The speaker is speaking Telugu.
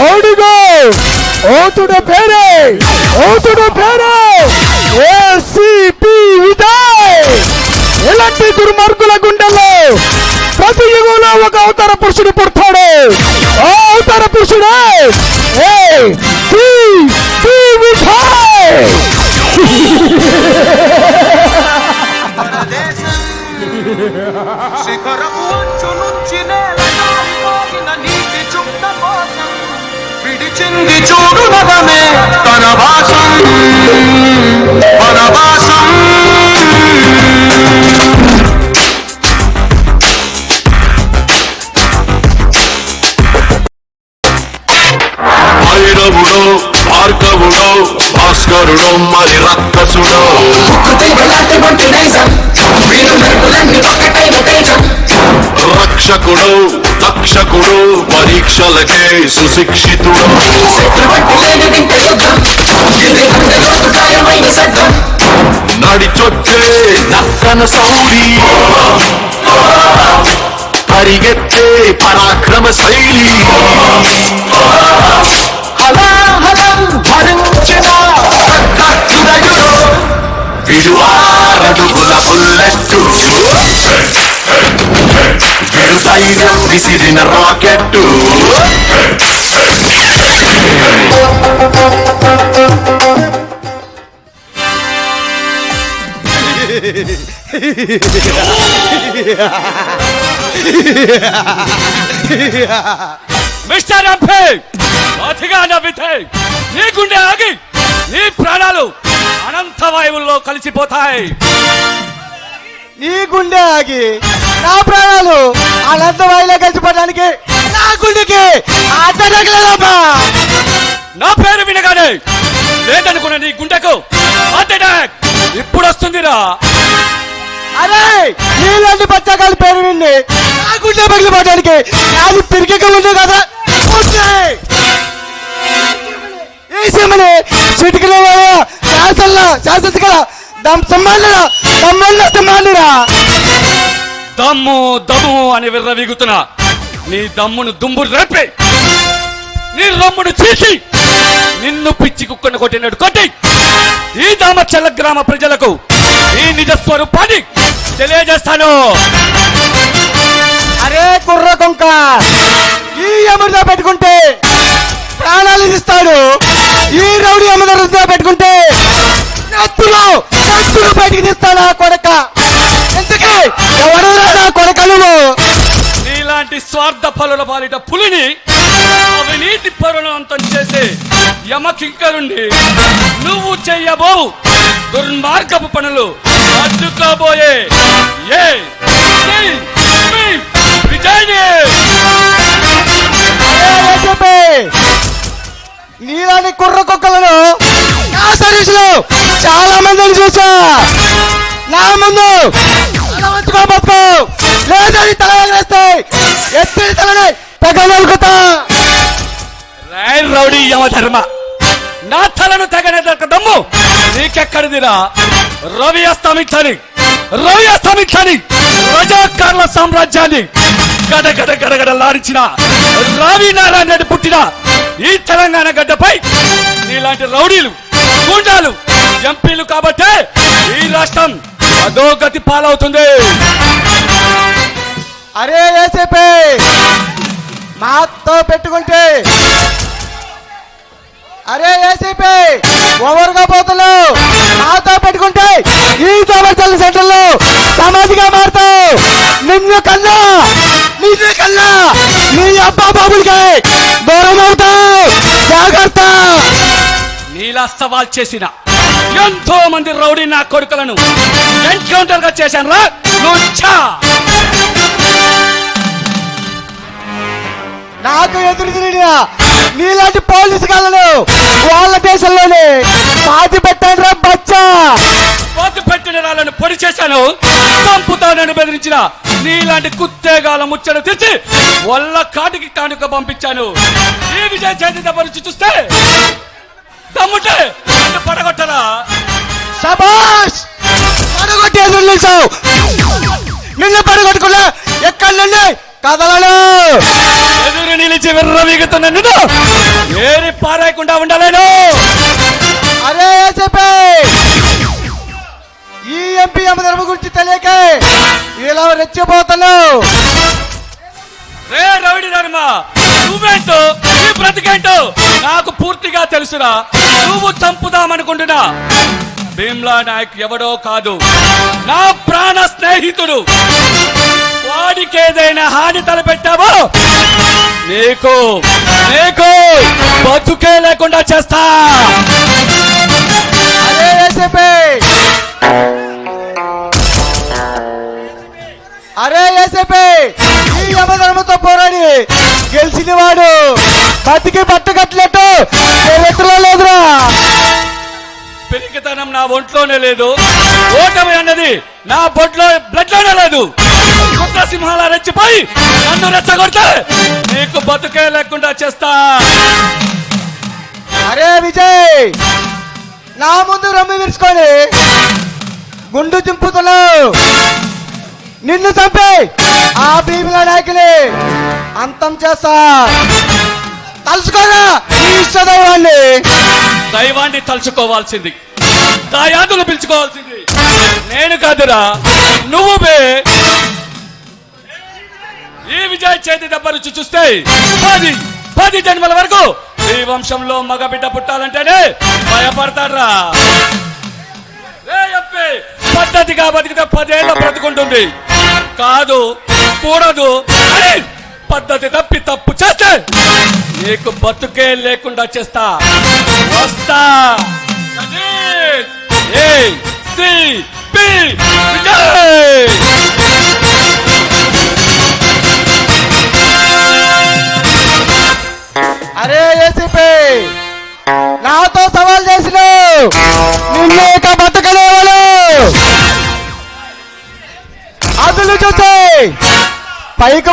అడుగో ఓతుడ పేరే ఏసీపీ విజయ్. ఎలాంటి దుర్మార్గుల గుండెల్లో ప్రతి యుగంలో ఒక అవతార పురుషుడు పుడతాడు. ఆ అవతార పురుషుడే ఏసీపీ విజయ్. శిఖరపు అంచు నుంచి నేలగాలిపోగిన నీటి చుక్క కోసం విడిచింది చూడు నగమే తన భాషం భైరవుడో భార్గవుడో భాస్కరుడో మరి రక్కసుడో రక్షకుడు తక్షకుడు పరీక్షలకే సుశిక్షితుడు నడిచొచ్చే నక్కన సౌరి పరిగెత్తే పరాక్రమ శైలి హలాహలం భరించిన విడువారడుగుల బుల్లెట్టు ధైర్యం విసిరిన రాకెట్టు మిస్టర్ ఎంపీ అతిగా నవ్వితే నీ గుండె ఆగి నీ ప్రాణాలు అనంత వాయువుల్లో కలిసిపోతాయి. నీ గుండె ఆగి నా ప్రాణాలు అనంత వాయువులో కలిసిపోవడానికి నా గుండెకి అడ్డగలమా? నా పేరు వినగానే లేదనుకున్న నీ గుండెకు అటాక్ ఇప్పుడు వస్తుందిరా. అరే నీలాంటి బచ్చగాలి పేరు విండి నా గుండె పగిలిపోవడానికి నాది పిరికెక్క ఉంది కదా. చిటికల శాసన దమ్ము దమ్ము అని విర్రవీగుతున్నా నీ దమ్మును దుమ్ము రేపే నీ రమ్మును చీసి నిన్ను పిచ్చి కుక్కను కొట్టినట్టు కొట్టి ఈ దామచల్ల గ్రామ ప్రజలకు ఈ నిజ స్వరూపాన్ని తెలియజేస్తాను. అరే కుర్ర కొంక ఈ అమృత పెట్టుకుంటే ప్రాణాలు ఇస్తాడు. ఈ రౌడీ అమృత పెట్టుకుంటే నత్తులు బయటికి తీస్తాడా కొడక? ఎందుకే ఎవడరా నా కొడక? నువ్వు నీలాంటి స్వార్థ పనుల పాలిట పులిని అవినీతి పరులను అంతం చేసే యమకింకరుండి నువ్వు చెయ్యబో దుర్మార్గపు పనులు అడ్డుకోబోయే నీలాంటి కుర్ర కుక్కలను నా సర్వీస్ లో చాలా మందిని చూసా. నా ముందు లేదని తల ఎగరేస్తాయి, ఎత్తి తలని తెగలుగుతా. రౌడీ యమధర్మ నా తలను తెగనేదొక దమ్ము నీకెక్కడిదిరా? రవి అస్తమించని రజాకార్ల సామ్రాజ్యాన్ని గడగడలాడించిన రావి నారాయణ పుట్టిన ఈ తెలంగాణ గడ్డపై నీలాంటి రౌడీలు గుండాలు ఎంపీలు కాబట్టే ఈ రాష్ట్రం అధోగతి పాలవుతుంది. అరే ఏసీపీ మాతో పెట్టుకుంటే ఓవర్గా పోతున్నావు. మాతో పెట్టుకుంటే ఈ దోమర్చల్ సెంటర్ లో సమాధిగా మారుతావు. నిన్ను కన్నా నీ అబ్బా బాబులకి దూరం అవుతావు. జాగ్రత్త. నీలా సవాల్ చేసిన ఎంతో మంది రౌడీ నా కొడుకులను ఎన్కౌంటర్ గా చేశాను రా. నాకు ఎదురు తిరిగిన నీలాంటి పోలీసు గాళ్ళను వాళ్ళ దేశంలోనే పాతి పెట్టాను రా బచ్చా. పాతి పెట్టిన రాళ్ళను పొడి చేశాను. చంపుతానని బెదిరించిన నీలాంటి కుత్తేగాల ముచ్చట తెచ్చి వల్ల కాటికి కానుక పంపించాను. ఈ విజయ చేతి దెబ్బ చూస్తే దమ్ముంటే పడగొట్టరా. శభాష్ పడగొట్టి ఎదురు నిలిచావు. నిన్ను పడగొట్టుకున్నా ఎక్కడి నుండి కదలను. ఎదురు నిలిచి విర్రవీగుతున్న నిన్ను ఏరి పారాయకుండా ఉండలేను. అరే చెప్పే ఈ ఎంపీ అమ్మధర్మ గురించి తెలియక ఇలా రెచ్చిపోతున్నావు. రే రౌడీ ధర్మ, నువ్వేంటో నీ బ్రతికేంటో నాకు పూర్తిగా తెలుసురా. నువ్వు చంపుదామనుకుంటున్నా భీమ్లా నాయక్ ఎవడో కాదు, నా ప్రాణ స్నేహితుడు. వాడికి ఏదైనా హాని తలపెట్టావో నీకు నీకు బతుకే లేకుండా చేస్తా. అరే చెప్పే అరే చెప్పే ఈ యమధర్మతో పోరాడి గెలిచిన వాడు బతికి పట్టుకట్లట్టు చరిత్రలో లేదురా. పెరిగితనం నా ఒంట్లోనే లేదు, ఓటమి అన్నది నా బొడ్లో బ్లడ్ లోనే లేదు. సింహాల రెచ్చిపోయి నన్ను రెచ్చగొడితే నీకు బతుకే లేకుండా చేస్తా. అరే విజయ్, నా ముందు రమ్మి విరుచుకొని గుండు చింపుతున్నావు. నిన్ను చంపి ఆ భీముల నాయకుని అంతం చేస్తా. తలుచుకోరా ఈ ఇష్టదైవాన్ని. దైవాన్ని తలుచుకోవాల్సింది, దాయాదులు పిలుచుకోవాల్సింది నేను కాదురా, నువ్వు బే. ఈ విజయ్ చేతి దెబ్బ రుచి చూస్తే 10 జన్మల వరకు ఈ వంశంలో మగ బిడ్డ పుట్టాలంటేనే భయపడతాడ్రా. పద్ధతిగా బతికితే 10 ఏళ్ళ బ్రతుకుంటుంది. కాదు కూడదు అని పద్ధతి తప్పి తప్పు చేస్తే నీకు బతుకే లేకుండా చేస్తా. వస్తా. అరే ఏసీపీ, నాతో సవాల్ చేసిన నిన్ను ఇక బతకలేవాళ్ళు. అదులు చూసి పైకి